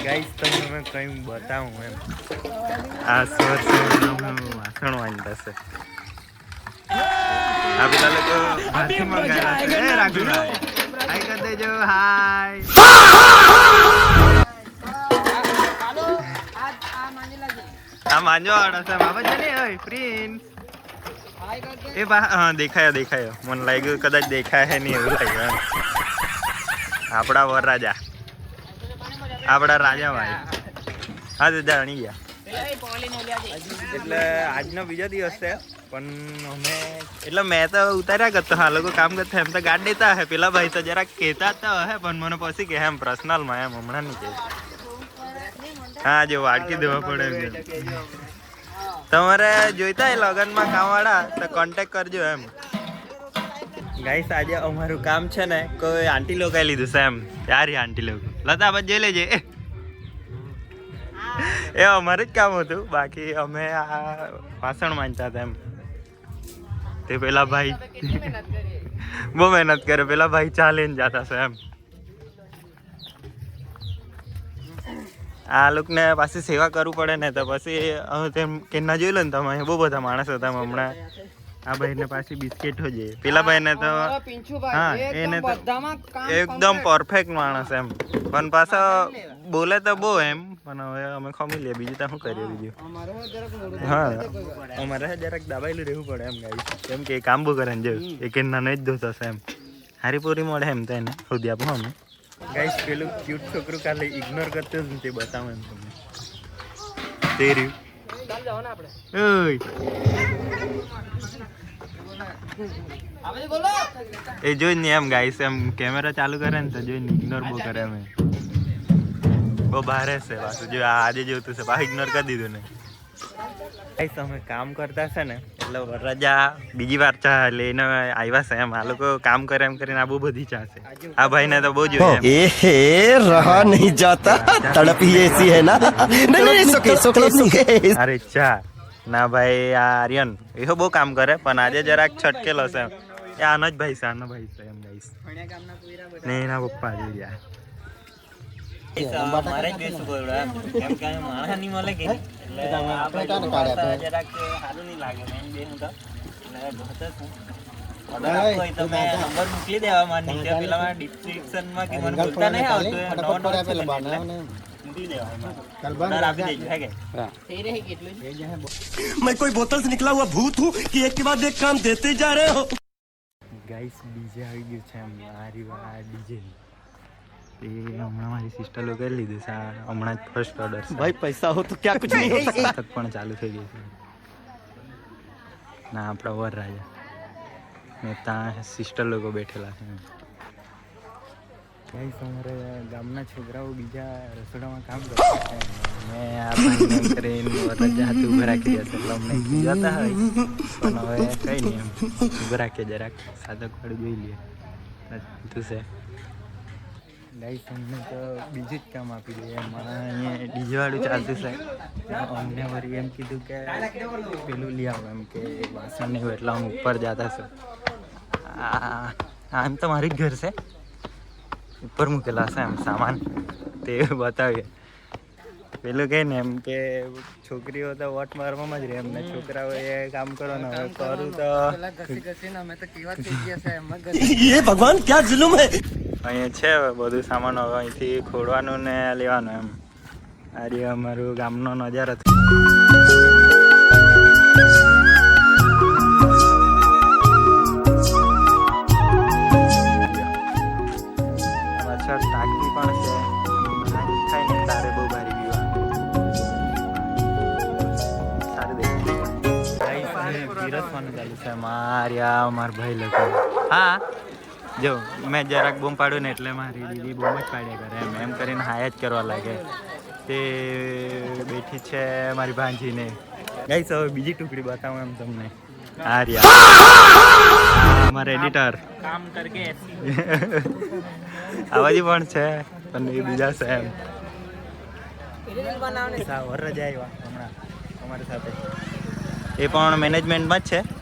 guys તમને મેં કંઈ બતાવું એમ આ વાસણ વાંચતા છે આ બધા લોકો હાથી મંગાવ્યા છે રાખુભાઈ હાય કરી દેજો હાય આ માંજો વાળો છે બાબા છે ને ઓય પ્રિન્સ એ હા દેખાયો મને લાગ્યું કદાચ દેખાય નહીં એવું લાગ્યું આપણા વરરાજા આપણા રાજા ભાઈ હા તો જાણી ગયા એટલે આજનો બીજો દિવસ છે પણ અમે એટલે મેં તો ઉતાર્યા કરતો હા લોકો કામ કરતા એમ તો ગાડ દેતા હે પેલા ભાઈ તો જરાક કહેતા તો હે પણ મને પછી કે એમ પર્સનલમાં એમ હમણાં નહીં કહે હા જો વાટકી દેવા પડે એમ તમારે જોઈતા હોય લગનમાં કામવાળા તો કોન્ટેક્ટ કરજો એમ ગાઈસ આજે અમારું કામ છે ને કોઈ આંટી લોકોએ લીધું છે એમ યાર આંટી લોકો લતા બસ જઈ લેજે એ અમારું જ કામ હતું બાકી અમે આ વાસણ માંજતા હતા એમ તે પેલા ભાઈ બહુ મહેનત કરે પેલા ભાઈ ચા લઈને જતા છે એમ આ લોકોને પાછી સેવા કરવું પડે ને તો પછી તેમ કેના જોઈ લો ને તમે બહુ બધા માણસ હતા હમણાં આ ભાઈને પાછી બિસ્કિટ જોઈએ પેલા ભાઈને તો હા એને તો એકદમ પરફેક્ટ માણસ એમ પણ પાછા બોલે તો બહુ એમ પણ હવે અમે ખમી લઈએ બીજું તો શું કરીએ બીજું હા અમારે જરાક દબાયેલું રહેવું પડે એમ ગાઈ કેમ કે કામ બહુ કરે ને જો એ કેના નહીં જ ધોતો હશે એમ હારી પૂરી મળે એમ તો એને સુધી આપો અમે ગાઈસ પેલું ક્યુટ છોકરું કાલે ઇગ્નોર કરતો જ તે બતાવું એમ તમને તે રહ્યું એ જોઈ ને એમ ગાઈસ એમ કેમેરા ચાલુ કરે ને તો જોઈને ઇગ્નોર બહુ કરે અમે બહુ ભારે છે પાછું જો આજે જોતું છે પાછું ઇગ્નોર કરી દીધું ને ગાઈસ અમે કામ કરતા છે ને એટલે વરરાજા બીજી વાર ચા લઈને આવ્યા છે એમ આ લોકો કામ કરે એમ કરીને આ બહુ બધી ચા છે આ ભાઈને તો બહુ જોઈએ रहा नहीं जाता तड़प ही ऐसी है ना અરે ચા ના ભાઈ આ આર્યન એ બહુ કામ કરે પણ આજે જરાક છટકેલો છે એ આનો જ ભાઈ છે આનો ભાઈ છે એમ ગાઈસ ને એના પપ્પા જોઈ ગયા મારે જ બેસું પડે કેમ કે માણસ નહીં મળે કે જરાક સારું નહીં લાગે મેં બેન તો તમે નંબર મોકલી દેવા માર નીચે પેલા ડિસ્ક્રિપ્શનમાં કે મને બોલતા નહીં આવતું मैं कोई बोतल से निकला हुआ भूत हूँ कि एक के बाद एक काम देते जा रहे हो ગાઈસ ડીજે આવી ગયું છે એમ આ ડીજે એ હમણાં મારી સિસ્ટર લોકો લીધું છે હમણાં જ ફર્સ્ટ ઓર્ડર છે भाई पैसा हो तो क्या कुछ नहीं हो सकता પણ ચાલુ થઈ ગયું છે ના આપણા વરરાજા ને ત્યાં સિસ્ટર લોકો બેઠેલા છે ગાઈસ અમારે ગામના છોકરાઓ બીજા રસોડામાં કામ કરતા છે મેં આ ભાઈને કરીને વરરાજા હાથે ઊભા રાખી દેશે એટલે અમને જતા હોય પણ હવે કંઈ નહીં એમ ઊભા રાખીએ જરાક સાદક વાળું જોઈ લઈએ તું છે ગાઈસ અમને તો બીજું જ કામ આપી દઈએ એમાં અહીંયા ડીજે વાળું ચાલતું છે અમને વળી એમ કીધું કે પેલું લઈ આવો એમ કે વાસણ નહીં હોય એટલે અમે ઉપર જતા છે આમ તો મારું જ ઘર છે ઉપર મૂકેલા છે એમ સામાન તે બતાવીએ પેલું કહે ને એમ કે છોકરીઓ તો વોટ મારવામાં જ રહે એમને છોકરાઓ એ કામ કરો ને હવે કરું તો ये भगवान क्या जुल्म है અહીંયા છે બધું સામાન હવે અહીંથી ખોડવાનું ને લેવાનું એમ આ રહ્યો અમારું ગામનો નજારો પાછળ ટાંકી પણ છે થાય ને તારે બહુ ભારી પીવા સારું દેખાય પીરસવાનું ચાલુ છે માર્યા મારા ભાઈ લોકો હા જો મેં જરાક બૂમ પાડું ને એટલે મારી દીદી બૂમ જ પાડ્યા કરે એમ કરીને હાય જ કરવા લાગે તે બેઠી છે મારી ભાંજીને ગાઈસ હવે બીજી ટુકડી બતાવું એમ તમને આ રહ્યા અમારા એડિટર કામ કરકે આવાજી પણ છે પણ એ બીજા છે એમ વરરાજા આવ્યા હમણાં અમારી સાથે એ પણ મેનેજમેન્ટમાં જ છે